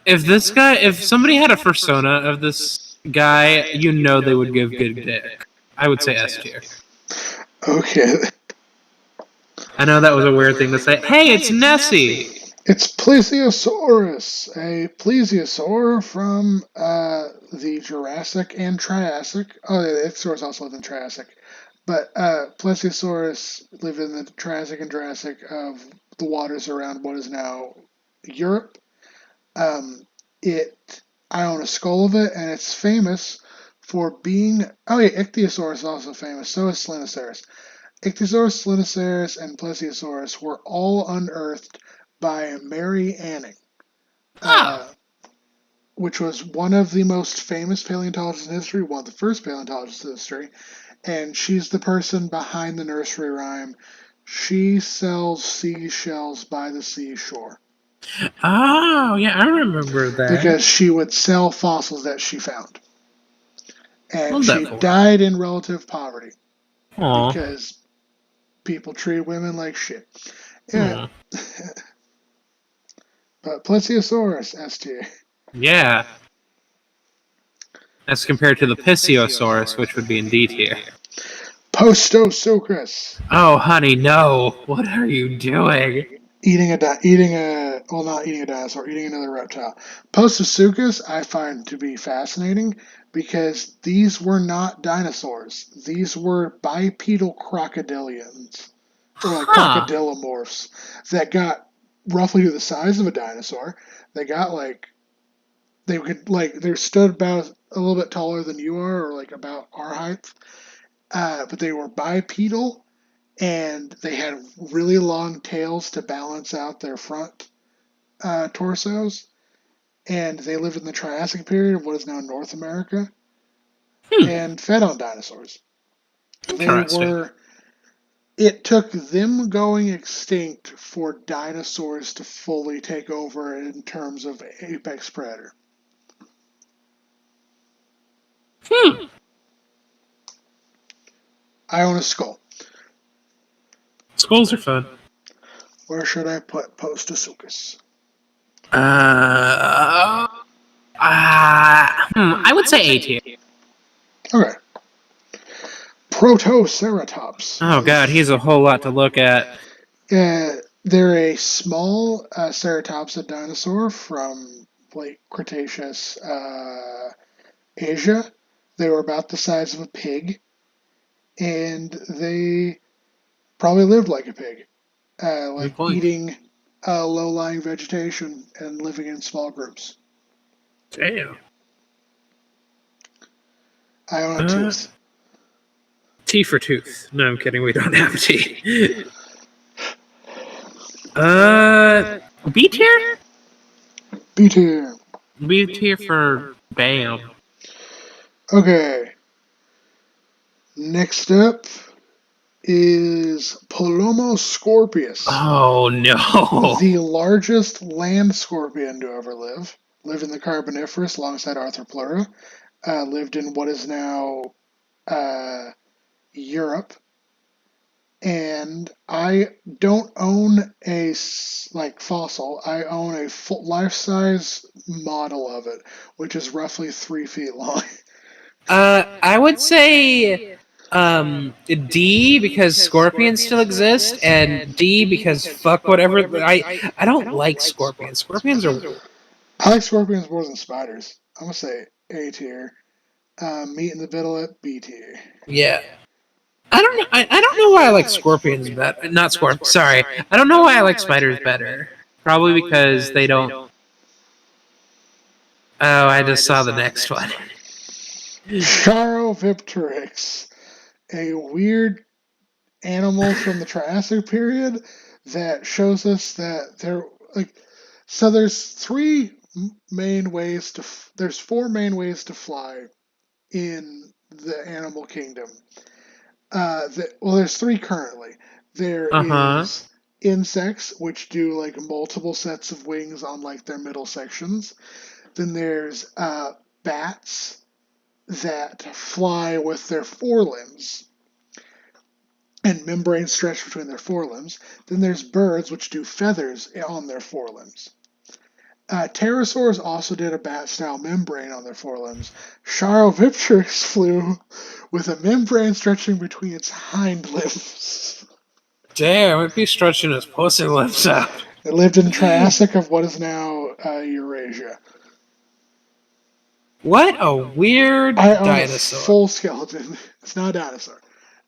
If somebody had a persona of this guy, you know they would give good dick. I would say S tier. Okay. I know that was a weird thing to say. Hey, it's Nessie. It's Plesiosaurus, a plesiosaur from the Jurassic and Triassic. Oh, the ichthyosaurs also live in Triassic. But Plesiosaurus lived in the Triassic and Jurassic of the waters around what is now Europe. I own a skull of it, and it's famous for being. Oh yeah, Ichthyosaurus is also famous. So is Slinosaurus. Ichthyosaurus, Slinosaurus, and Plesiosaurus were all unearthed by Mary Anning, which was one of the most famous paleontologists in history, one of the first paleontologists in history, and she's the person behind the nursery rhyme. She sells seashells by the seashore. Oh, yeah, I remember that. Because she would sell fossils that she found. And Love she died in relative poverty. Aww. Because people treat women like shit. Yeah. But Plesiosaurus, S tier. Yeah. As compared to the Pissiosaurus, which would be in D tier. Postosuchus. Oh, honey, no. What are you doing? Eating another reptile. Postosuchus I find to be fascinating because these were not dinosaurs. These were bipedal crocodilians, or like crocodilomorphs that got roughly to the size of a dinosaur. They got they stood about a little bit taller than you are, or like about our height. But they were bipedal, and they had really long tails to balance out their front torsos. And they lived in the Triassic period of what is now North America, and fed on dinosaurs. They Interesting. were. It took them going extinct for dinosaurs to fully take over in terms of apex predator. Hmm. I own a skull. Skulls are fun. Where should I put Postosuchus? I would say A tier. Okay. Protoceratops. Oh god, he's a whole lot to look at. They're a small ceratopsid dinosaur from late Cretaceous Asia. They were about the size of a pig, and they probably lived like a pig, Good like point. eating low-lying vegetation and living in small groups. Damn. I own a Uh, tooth. T for tooth. No, I'm kidding. We don't have a T. B tier? B tier. B tier for Bam. Okay. Next up is Polomoscorpius, Oh no. the largest land scorpion to ever live. Lived in the Carboniferous alongside Arthropleura. Lived in what is now Europe. And I don't own a fossil. I own a full life-size model of it, which is roughly 3 feet long. I would say D because scorpions still exist, and D because fuck whatever. I don't like scorpions. Scorpions are I like scorpions more than spiders. I'm gonna say A tier. Meat in the middle at B tier. yeah. I don't know. I don't know why I like scorpions better. Not scorpions. Sorry. I don't know why I like spiders better. Probably because they don't. Oh, I just saw the next one. Charovipteryx, a weird animal from the Triassic period that shows us that there like so there's four main ways to fly in the animal kingdom. There's three currently. There Uh huh. is insects, which do like multiple sets of wings on like their middle sections. Then there's bats that fly with their forelimbs and membranes stretched between their forelimbs. Then there's birds, which do feathers on their forelimbs. Pterosaurs also did a bat-style membrane on their forelimbs. Charovipteryx flew with a membrane stretching between its hind limbs. Damn, it'd be stretching his pussy lips out. It lived in the Triassic of what is now Eurasia. What a weird I own a dinosaur. full skeleton. It's not a dinosaur,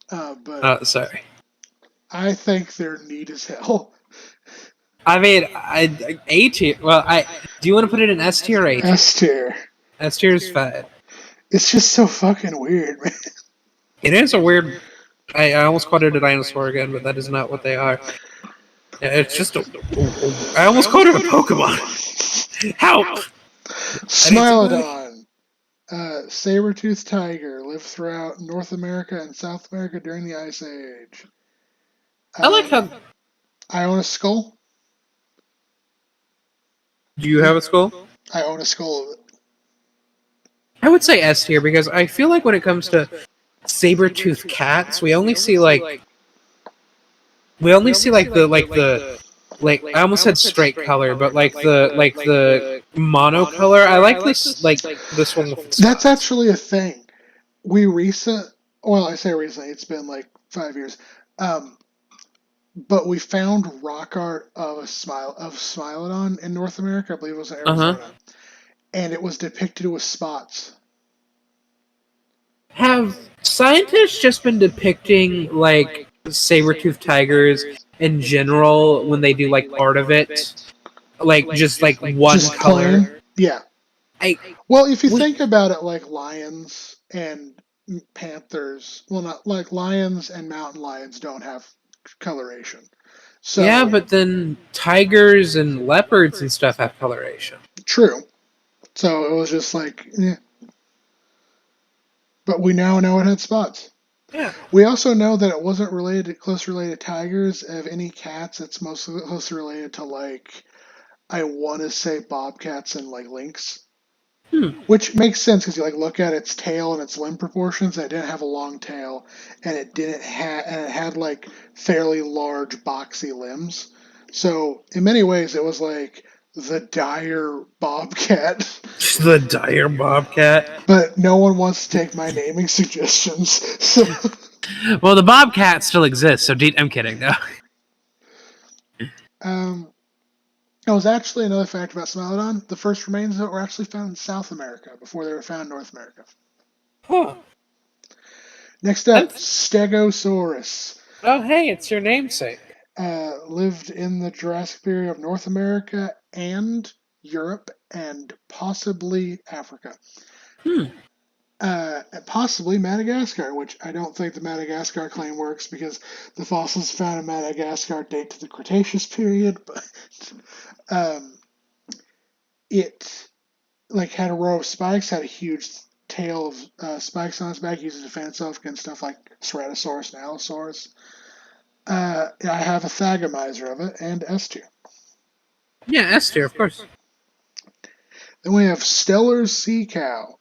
but Oh, sorry. I think they're neat as hell. I mean, A tier. Well, do you want to put it in S tier or A tier? S tier. S tier is fine. It's just so fucking weird, man. It is a weird. I almost called it a dinosaur again, but that is not what they are. Yeah, it's just a. I almost called it a Pokemon. Help! Smilodon. Saber-toothed tiger lived throughout North America and South America during the Ice Age. I like how. I own a skull. Do you have a skull? I own a skull of it. I would say S tier because I feel like when it comes to saber-toothed cats, we only see like the I almost said straight color, but like the monocolor. I like this one with the spots. That's actually a thing. I say recently, it's been like 5 years. But we found rock art of Smilodon in North America. I believe it was in Arizona, and it was depicted with spots. Have scientists just been depicting like saber-toothed tigers in general when they do like art of it, like just like one Just color? plain? Yeah. Well, if you think about it, like lions and panthers, well, not like lions and mountain lions don't have coloration. So yeah, but then tigers and leopards and stuff have coloration. true. So it was just like, but we now know it had spots. Yeah. We also know that it wasn't closely related to tigers. Of any cats, it's mostly closely related to, like, I want to say bobcats and, like, lynx. Hmm. Which makes sense because you, like, look at its tail and its limb proportions. And it didn't have a long tail, and it had like fairly large boxy limbs. So in many ways, it was like the dire bobcat. The dire bobcat. But no one wants to take my naming suggestions. So Well, the bobcat still exists, so I'm kidding. No. um, it was actually another fact about Smilodon. The first remains of it were actually found in South America before they were found in North America. Huh. Next up, Stegosaurus. Oh, hey, it's your namesake. Lived in the Jurassic period of North America and Europe and possibly Africa. Hmm. Possibly Madagascar, which I don't think the Madagascar claim works because the fossils found in Madagascar date to the Cretaceous period, but um, it like had a row of spikes, had a huge tail of spikes on its back, used to defend itself against stuff like Ceratosaurus and Allosaurus. I have a thagomizer of it and S tier. Yeah, S tier, of course. Then we have Stellar's sea cow.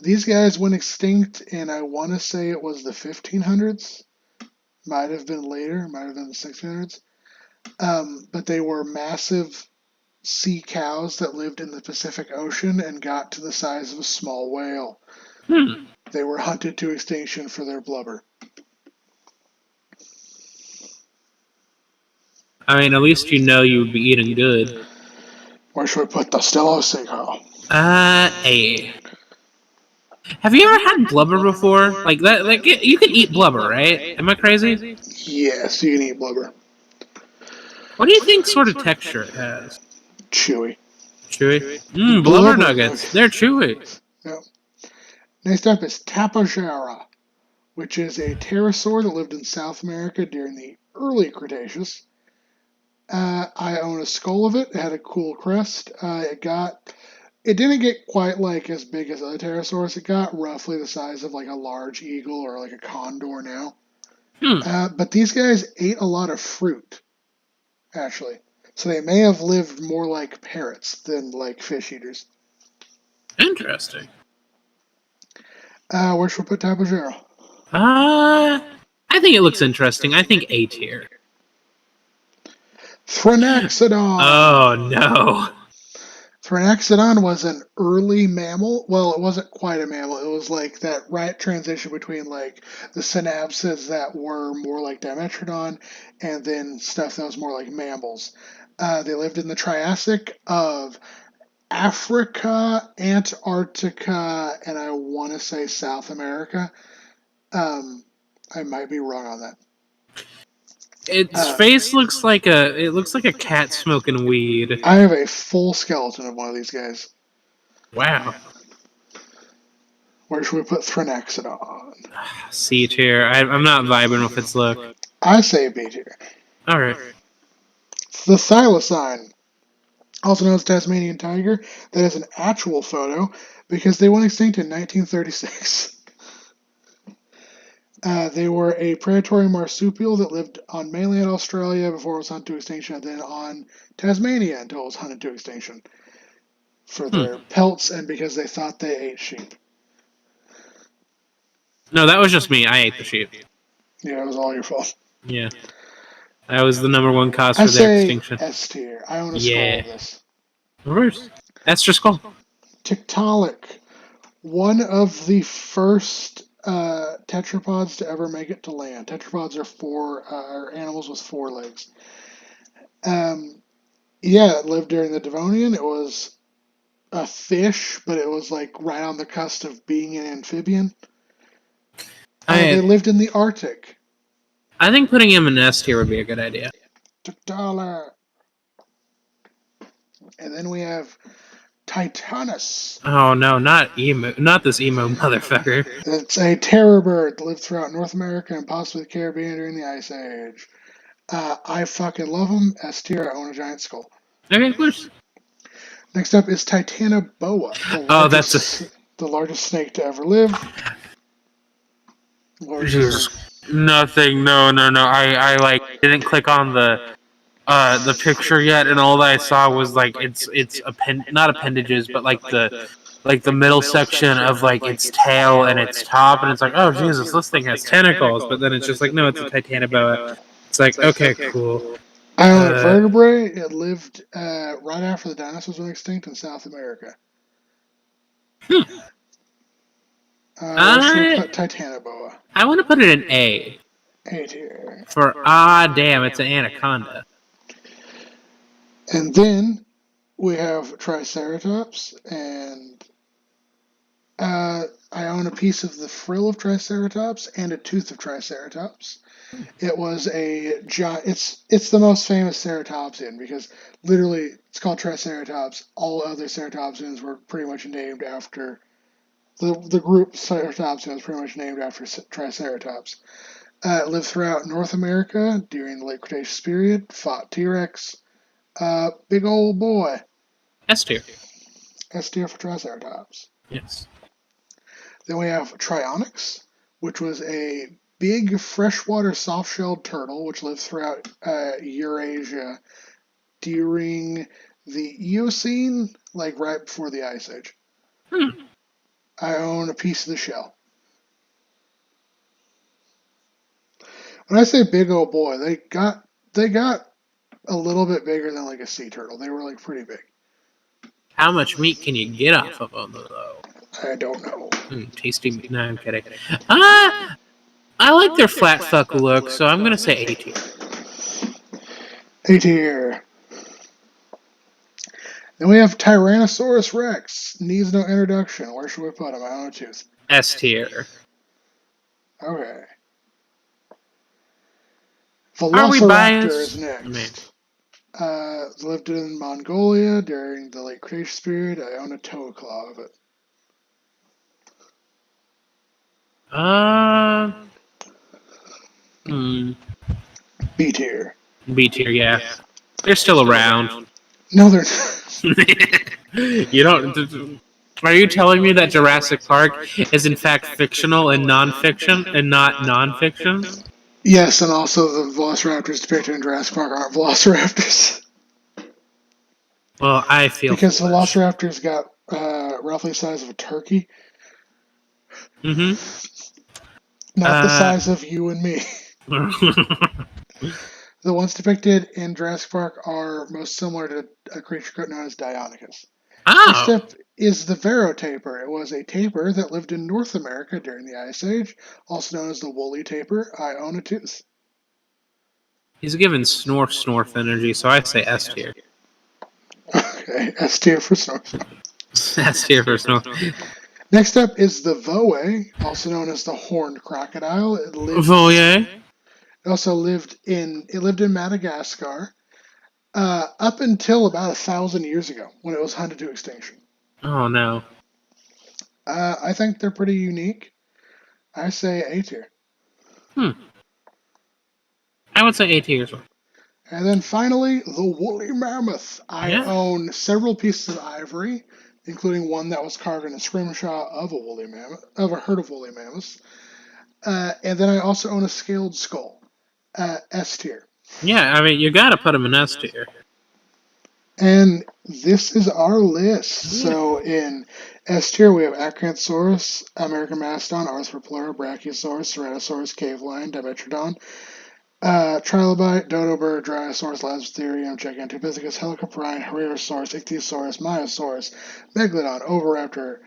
These guys went extinct in, I want to say it was the 1500s. Might have been later, might have been the 1600s. But they were massive sea cows that lived in the Pacific Ocean and got to the size of a small whale. Hmm. They were hunted to extinction for their blubber. I mean, at least you know you would be eating good. Where should we put the Stellar's sea cow? A. Have you ever had blubber before? Like that? Like you can eat blubber, right? Am I crazy? Yes, you can eat blubber. What do you think sort of texture it has? Chewy. Chewy. Blubber nuggets. They're chewy. Yep. Next up is Tapajara, which is a pterosaur that lived in South America during the early Cretaceous. I own a skull of it. It had a cool crest. It didn't get quite like as big as other pterosaurs. It got roughly the size of like a large eagle or like a condor now. Hmm. But these guys ate a lot of fruit, actually. So they may have lived more like parrots than like fish eaters. Interesting. Where should we put Tapajara? I think it looks interesting. I think A tier. Thranaxodon. Oh no. Thranaxodon was an early mammal. Well, it wasn't quite a mammal. It was like that right transition between like the synapsids that were more like Dimetrodon and then stuff that was more like mammals. They lived in the Triassic of Africa, Antarctica, and I want to say South America. I might be wrong on that. Its face looks like a cat smoking weed. I have a full skeleton of one of these guys. Wow. Where should we put Thranaxodon? C tier. I'm not vibing with its look. I say B tier. All right. The thylacine, also known as Tasmanian tiger, that is an actual photo because they went extinct in 1936. They were a predatory marsupial that lived on mainland Australia before it was hunted to extinction, and then on Tasmania until it was hunted to extinction for their pelts and because they thought they ate sheep. No, that was just me. I ate the sheep. Yeah, it was all your fault. Yeah. That was the number one cause I for their say extinction. S tier. I own a skull of this. Reverse. That's just cool. Tiktaalik, one of the first tetrapods to ever make it to land. Tetrapods are animals with four legs. It lived during the Devonian. It was a fish, but it was like right on the cusp of being an amphibian. They lived in the Arctic. I think putting him in S tier would be a good idea. Tiktaalik. And then we have Titanus. Oh no, not this emo motherfucker. It's a terror bird that lived throughout North America and possibly the Caribbean during the Ice Age. I fucking love them. S tier, I own a giant skull. Okay, of course. Next up is Titanoboa, the largest snake to ever live. What were you saying? Jesus, nothing. No, no, no. I like didn't click on the picture yet, and all that I saw was like it's not appendages, but like the middle section of like its tail and its top, and it's like, oh Jesus, this thing has tentacles, but then it's just like, no, it's a titanoboa. It's like, okay, cool. I own a vertebrae. It lived right after the dinosaurs went extinct in South America. Where should we put Titanoboa? I want to put it in A. A tier. For damn, it's an anaconda. And then we have Triceratops, and I own a piece of the frill of Triceratops and a tooth of Triceratops. It was a giant. It's the most famous ceratopsian because literally it's called Triceratops. All other ceratopsians were pretty much named after the group Ceratopsian was pretty much named after Triceratops. It lived throughout North America during the late Cretaceous period. Fought T-Rex. Big old boy. S tier. S tier for Triceratops. Yes. Then we have Trionyx, which was a big freshwater soft-shelled turtle which lived throughout Eurasia during the Eocene, like right before the Ice Age. I own a piece of the shell. When I say big old boy, they got a little bit bigger than like a sea turtle. They were like pretty big. How much meat can you get off of them though? I don't know. Tasty meat. No, I'm kidding. I like their flat fuck look, so I'm gonna say A tier. A tier. Then we have Tyrannosaurus Rex. Needs no introduction. Where should we put him? I don't know, tooth. S tier. Okay. Are we Velociraptor is biased? next. Lived in Mongolia during the late Cretaceous period. I own a toe claw of it. B tier. B tier, yeah. They're still around. No, they're not. You don't. Are you telling me that Jurassic Park is in fact fictional and non-fiction and not non-fiction? Yes, and also the velociraptors depicted in Jurassic Park aren't velociraptors. Well, I feel because foolish. velociraptors got roughly the size of a turkey. Mm-hmm. Not the size of you and me. The ones depicted in Jurassic Park are most similar to a creature known as Deinonychus. Next up is the Varotapir. It was a tapir that lived in North America during the Ice Age, also known as the woolly tapir. I own a tooth. He's given snorf energy, so I say S tier. Okay, S tier for snorf. S tier for snorf. Next up is the Voe, also known as the horned crocodile. Voe. It also lived in Madagascar up until about 1,000 years ago when it was hunted to extinction. Oh no. I think they're pretty unique. I say A tier. I would say A tier as well. And then finally, the woolly mammoth. I own several pieces of ivory, including one that was carved in a scrimshaw of a herd of woolly mammoths. And then I also own a scaled skull. S tier. Yeah, I mean, you gotta put him in S tier. And this is our list. Yeah. So in S tier, we have Acranthosaurus, American Mastodon, Arthropleura, Brachiosaurus, Ceratosaurus, Cave Lion, Dimetrodon, Trilobite, Dodo Bird, Dryosaurus, Lastherium, Gigantopithecus, Helicoprine, Herrerasaurus, Ichthyosaurus, Myosaurus, Megalodon, Oviraptor,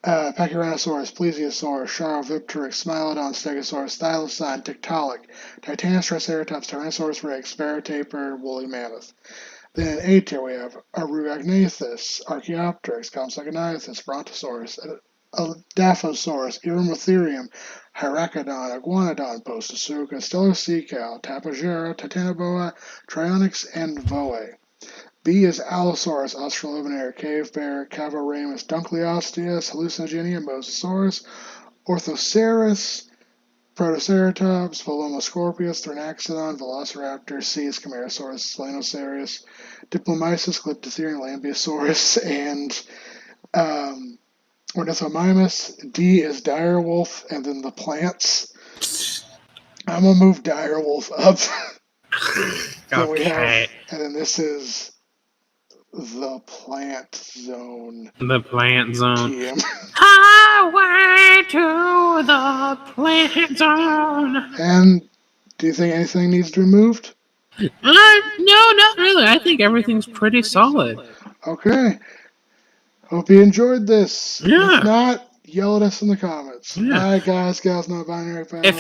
Pachyrhinosaurus, Plesiosaurus, Charopteryx, Smilodon, Stegosaurus, Thylacine, Tiktaalik, Titanus, Triceratops, Tyrannosaurus Rex, Varotapir, Woolly Mammoth. Then in A tier we have Arugognathus, Archaeopteryx, Compsognathus, Brontosaurus, Dilophosaurus, Eremotherium, Hyracoddon, Iguanodon, Postosuchus, Stellar Sea Cow, Tapajera, Titanoboa, Trionyx, and Voe. B is Allosaurus, Australopenair, Cave Bear, Cavoramus, Dunkleosteus, Hallucinogenia, Mosasaurus, Orthoceras, Protoceratops, Velomoscorpius, Thrinaxodon, Velociraptor, C is Camarasaurus, Slanocerius, Diplomyces, Glyptotherium, Lambeosaurus, and Ornithomimus. D is Direwolf, and then the plants. I'm gonna move Direwolf up. Then we have, Okay. and then this is the plant zone. The plant zone. TM. Highway to the plant zone. And do you think anything needs to be moved? No, not really. I think everything's pretty solid. Okay. Hope you enjoyed this. Yeah. If not, yell at us in the comments. Yeah. Alright, guys, gals, non-binary, If you